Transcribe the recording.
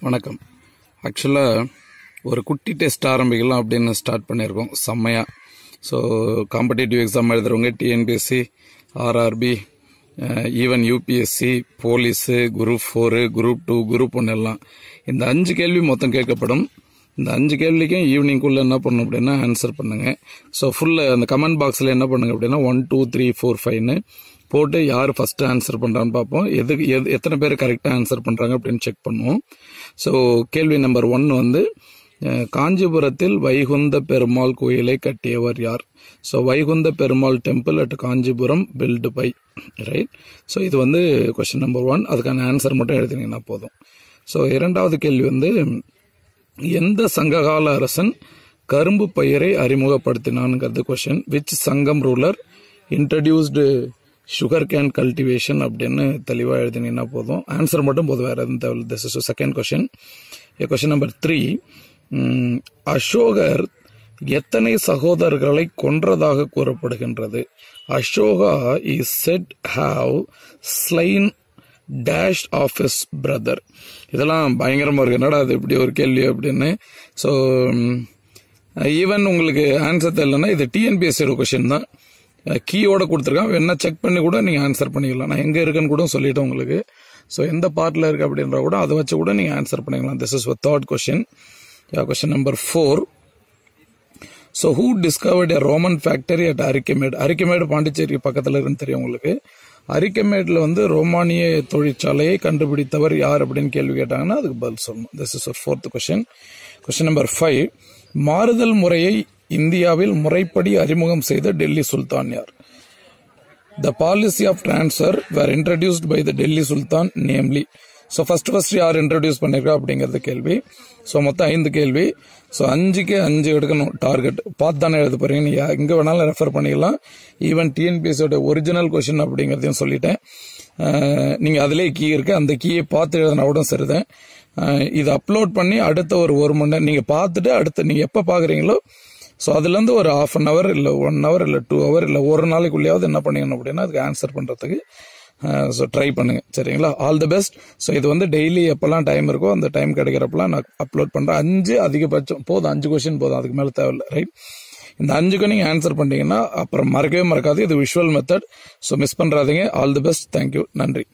வணக்கம். ஆக்சுவலாக ஒரு குட்டி டெஸ்ட் ஆரம்பிக்கலாம் அப்படின்னு ஸ்டார்ட் பண்ணியிருக்கோம் செம்மையாக. ஸோ காம்படிட்டிவ் எக்ஸாம் எழுதுறவங்க TNPSC, RRB, even UPSC, police, group 4, group 2, group 1 எல்லாம் இந்த 5 கேள்வி மொத்தம் கேட்கப்படும். இந்த 5 கேள்விக்கும் ஈவினிங்குள்ளே என்ன பண்ணணும் அப்படின்னா ஆன்சர் பண்ணுங்கள். ஸோ ஃபுல்லாக அந்த கமெண்ட் பாக்ஸில் என்ன பண்ணுங்க அப்படின்னா 1, 2, 3, 4, 5ன்னு போட்டு யார் ஃபஸ்ட்டு ஆன்சர் பண்ணுறான்னு பார்ப்போம். எத்தனை பேர் கரெக்டாக ஆன்சர் பண்ணுறாங்க அப்படின்னு செக் பண்ணுவோம். ஸோ கேள்வி நம்பர் 1 வந்து காஞ்சிபுரத்தில் வைகுந்த பெருமாள் கோயிலை கட்டியவர் யார்? So Vaikuntha Perumal temple at Kanchipuram built by, right? So இது வந்து கொஸ்டின் நம்பர் 1. அதுக்கான ஆன்சர் மட்டும் எழுதினீங்கன்னா போதும். ஸோ இரண்டாவது கேள்வி வந்து எந்த சங்ககால அரசன் கரும்பு பயிரை அறிமுகப்படுத்தினான்ங்கிறது கொஸ்டின். விச் சங்கம் ruler introduced sugar cane cultivation அப்படின்னு தெளிவாக எழுதினீங்கன்னா போதும். ஆன்சர் மட்டும் போதும், வேறு எதுவும் தேவை. This is second question. Question number 3, Ashokar எத்தனை சகோதரர்களை கொன்றதாக கூறப்படுகின்றது? Ashoka is said have slain dash of his brother. இதெல்லாம் பயங்கரமாக இருக்கு, என்னடா அது இப்படி ஒரு கேள்வி அப்படின்னு. ஸோ ஈவன் உங்களுக்கு ஆன்சர் தெரியலன்னா இது டிஎன்பிஎஸ்சியோட கொஸ்டின் தான், கீயோட கொடுத்துருக்கான். வேணா செக் பண்ணி கூட நீங்கள் ஆன்சர் பண்ணிக்கலாம். நான் எங்கே இருக்குன்னு கூட சொல்லிட்டேன் உங்களுக்கு. ஸோ எந்த பார்ட்டில் இருக்கு அப்படின்ற கூட அதை வச்சு கூட நீங்கள் ஆன்சர் பண்ணிக்கலாம். This is third question. Question number 4. So who discovered a Roman factory at Arikamedu? Arikamedu Pondicherry பக்கத்தில் இருக்குன்னு தெரியும் உங்களுக்கு. அரிக்கமேடில் வந்து ரோமானிய தொழிற்சாலையை கண்டுபிடித்தவர் யார் அப்படின்னு கேள்வி கேட்டாங்கன்னா அதுக்கு பதில் சொல்லணும். This is fourth question. Question number 5, மாறுதல் முறையை இந்தியாவில் முறைப்படி அறிமுகம் செய்த டெல்லி சுல்தான் யார்? The policy of transfer were introduced by the Delhi Sultan, namely. So first யார் இன்ட்ரடியூஸ் பண்ணிருக்கா அப்படிங்கிறது கேள்வி. ஸோ மொத்தம் 5 கேள்வி. ஸோ 5க்கு 5 எடுக்கணும் டார்கெட். பார்த்து தானே எழுத போறீங்க, நீங்கள் எங்கே வேணாலும் ரெஃபர் பண்ணிக்கலாம். ஈவன் டிஎன்பிஎஸ்சியோட ஒரிஜினல் கொஸ்டின் அப்படிங்கிறதையும் சொல்லிட்டேன். நீங்கள் அதிலே கீ இருக்கு, அந்த கீயை பார்த்து எழுதினா கூட சரிதான். இதை அப்லோட் பண்ணி அடுத்த ஒரு மணி நேரம் நீங்கள் பார்த்துட்டு அடுத்து நீங்கள் எப்போ பார்க்குறீங்களோ ஸோ அதுலேருந்து ஒரு 1/2 hour இல்லை 1 hour இல்லை 2 hour இல்லை ஒரு நாளைக்குள்ளேயாவது என்ன பண்ணிக்கணும் அப்படின்னா அதுக்கு ஆன்சர் பண்ணுறதுக்கு ஸோ ட்ரை பண்ணுங்க, சரிங்களா? All the best. ஸோ இது வந்து டெய்லி எப்பெல்லாம் டைம் இருக்கோ அந்த டைம் கிடைக்கிறப்பெல்லாம் நான் அப்லோட் பண்ணுறேன். 5 அதிகபட்சம் போதும், 5 கொஸ்டின் போதும், அதுக்கு மேலே தேவையில்லை, ரைட்? இந்த 5க்கும் நீங்கள் ஆன்சர் பண்ணிட்டீங்கன்னா அப்புறம் மறக்கவே மறக்காது. இது விஷுவல் மெத்தட், ஸோ மிஸ் பண்ணுறாதீங்க. ஆல் தி பெஸ்ட், தேங்க்யூ, நன்றி.